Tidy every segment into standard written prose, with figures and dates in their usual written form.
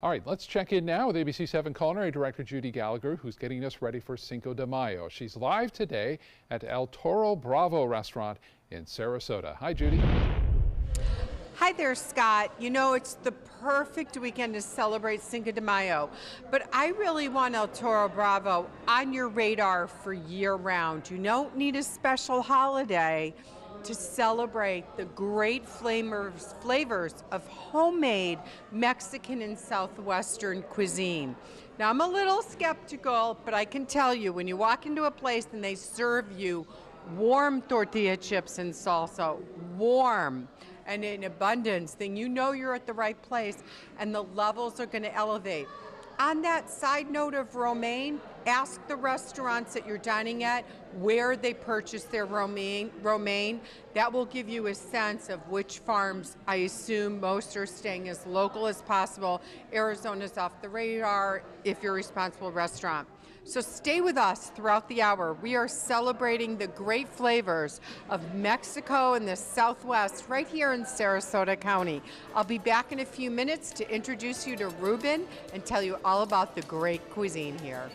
All right, let's check in now with ABC7 Culinary Director Judi Gallagher, who's getting us ready for Cinco de Mayo. She's live today at El Toro Bravo restaurant in Sarasota. Hi, Judi. Hi there, Scott. You know, it's the perfect weekend to celebrate Cinco de Mayo, but I really want El Toro Bravo on your radar for year-round. You don't need a special holiday to celebrate the great flavors of homemade Mexican and Southwestern cuisine. Now, I'm a little skeptical, but I can tell you, when you walk into a place and they serve you warm tortilla chips and salsa, warm and in abundance, then you know you're at the right place and the levels are going to elevate. On that side note of romaine, ask the restaurants that you're dining at where they purchase their romaine. That will give you a sense of which farms. I assume most are staying as local as possible. Arizona's off the radar if you're a responsible restaurant. So stay with us throughout the hour. We are celebrating the great flavors of Mexico and the Southwest right here in Sarasota County. I'll be back in a few minutes to introduce you to Ruben and tell you all about the great cuisine here.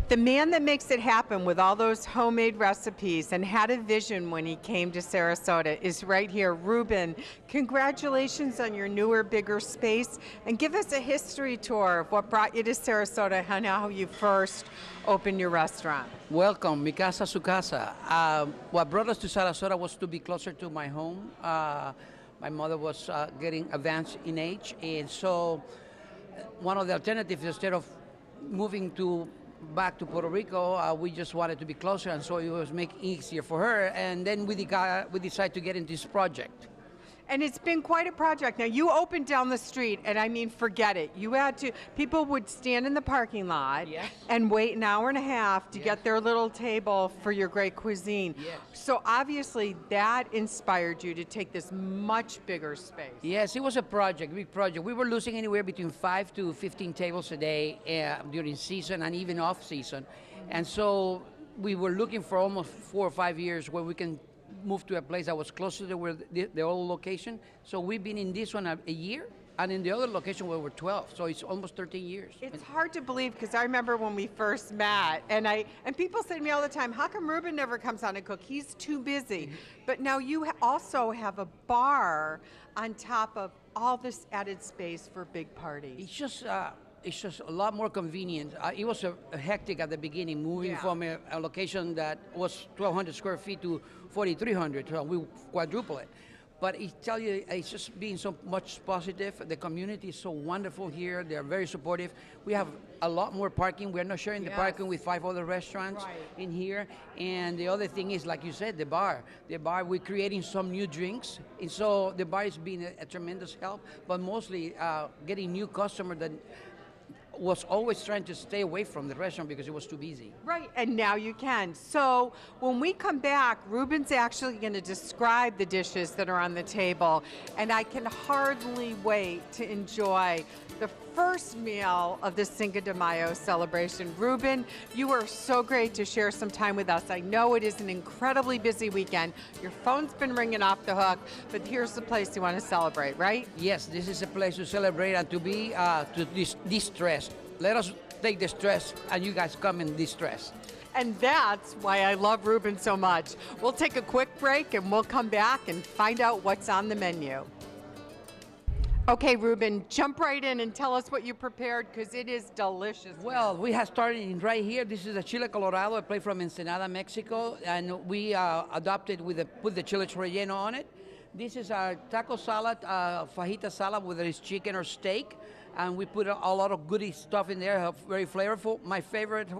The man that makes it happen with all those homemade recipes and had a vision when he came to Sarasota is right here. Ruben, congratulations on your newer, bigger space, and give us a history tour of what brought you to Sarasota and how you first opened your restaurant. Welcome, mi casa, su casa. What brought us to Sarasota was to be closer to my home. My mother was getting advanced in age, and so one of the alternatives, instead of moving back to Puerto Rico, we just wanted to be closer, and so it was making it easier for her. And then we decided to get into this project. And it's been quite a project. Now, you opened down the street, and I mean, forget it. You had to, people would stand in the parking lot and wait an hour and a half to get their little table for your great cuisine. So obviously that inspired you to take this much bigger space. Yes, it was a project, big project. We were losing anywhere between 5 to 15 tables a day during season and even off season. And so we were looking for almost 4 or 5 years where we can move to a place that was closer to where the old location. So we've been in this one a year, and in the other location we were 12. So it's almost 13 years. It's hard to believe, because I remember when we first met, and people say to me all the time, how come Ruben never comes on to cook? He's too busy. But now you also have a bar on top of all this added space for big parties. It's just a lot more convenient. It was a hectic at the beginning, moving from a location that was 1,200 square feet to 4,300. So we quadruple it. But it's just being so much positive. The community is so wonderful here. They're very supportive. We have a lot more parking. We're not sharing the parking with 5 other restaurants in here. And the other thing is, like you said, the bar. We're creating some new drinks. And so the bar has been a tremendous help, but mostly getting new customers that was always trying to stay away from the restaurant because it was too busy. Right, and now you can. So when we come back, Ruben's actually going to describe the dishes that are on the table, and I can hardly wait to enjoy the first meal of the Cinco de Mayo celebration. Ruben, you are so great to share some time with us. I know it is an incredibly busy weekend. Your phone's been ringing off the hook, but here's the place you want to celebrate, right? Yes, this is a place to celebrate and to be de-stress. Let us take the stress, and you guys come in distress. And that's why I love Ruben so much. We'll take a quick break, and we'll come back and find out what's on the menu. Okay, Ruben, jump right in and tell us what you prepared, because it is delicious. Well, we have started right here. This is a Chile Colorado, a plate from Ensenada, Mexico, and we adopted put the Chile Relleno on it. This is our taco salad, fajita salad, whether it's chicken or steak. And we put a lot of goody stuff in there, very flavorful.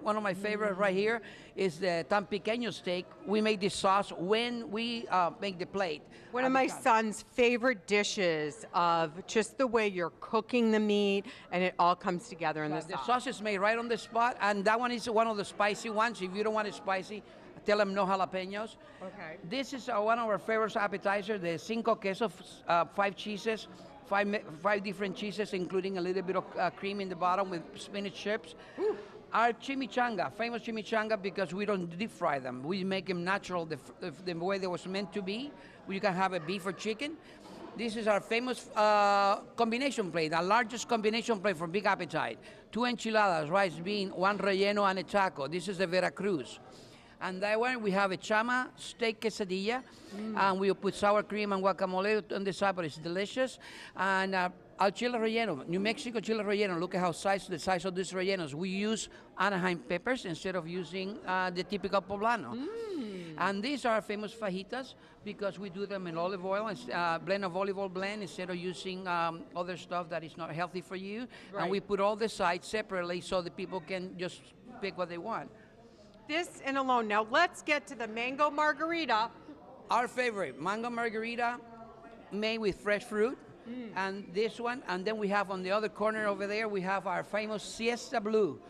One of my favorite right here is the tan pequeño steak. We make this sauce when we make the plate. One of my son's favorite dishes of just the way you're cooking the meat, and it all comes together in the sauce. The sauce is made right on the spot, and that one is one of the spicy ones. If you don't want it spicy, tell them no jalapenos. Okay. This is one of our favorite appetizers, the cinco quesos, 5 cheeses. 5 different cheeses, including a little bit of cream in the bottom with spinach chips. Ooh. Our chimichanga, famous chimichanga, because we don't deep fry them. We make them natural, the way they was meant to be. You can have a beef or chicken. This is our famous combination plate, the largest combination plate for big appetite. 2 enchiladas, rice, bean, 1 relleno, and a taco. This is the Veracruz. And that one, we have a chama steak quesadilla, and we put sour cream and guacamole on the side, but it's delicious. And our Chile Relleno, New Mexico Chile Relleno, look at how the size of these rellenos. We use Anaheim peppers instead of using the typical poblano. And these are famous fajitas because we do them in olive oil, blend of olive oil blend instead of using other stuff that is not healthy for you. Right. And we put all the sides separately so the people can just pick what they want. This and alone. Now let's get to the mango margarita. Our favorite, mango margarita, made with fresh fruit. And this one, and then we have on the other corner over there, we have our famous Siesta Blue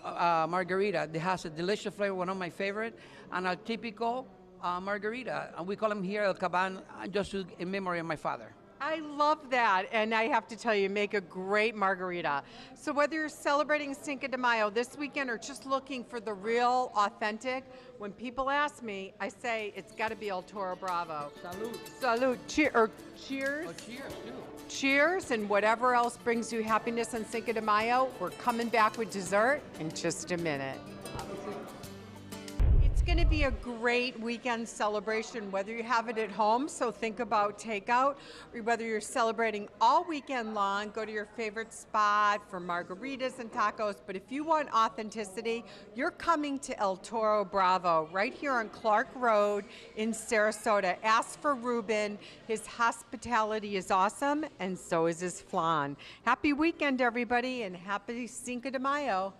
margarita. That has a delicious flavor, one of my favorite, and our typical margarita. And we call them here El Caban, just in memory of my father. I love that, and I have to tell you, make a great margarita. So whether you're celebrating Cinco de Mayo this weekend or just looking for the real, authentic, when people ask me, I say it's got to be El Toro Bravo. Salud. Salud. Cheers. Oh, cheers, too. Cheers, and whatever else brings you happiness on Cinco de Mayo. We're coming back with dessert in just a minute. It's going to be a great weekend celebration, whether you have it at home, so think about takeout, or whether you're celebrating all weekend long, go to your favorite spot for margaritas and tacos. But if you want authenticity, you're coming to El Toro Bravo right here on Clark Road in Sarasota. Ask for Ruben. His hospitality is awesome, and so is his flan. Happy weekend, everybody, and happy Cinco de Mayo.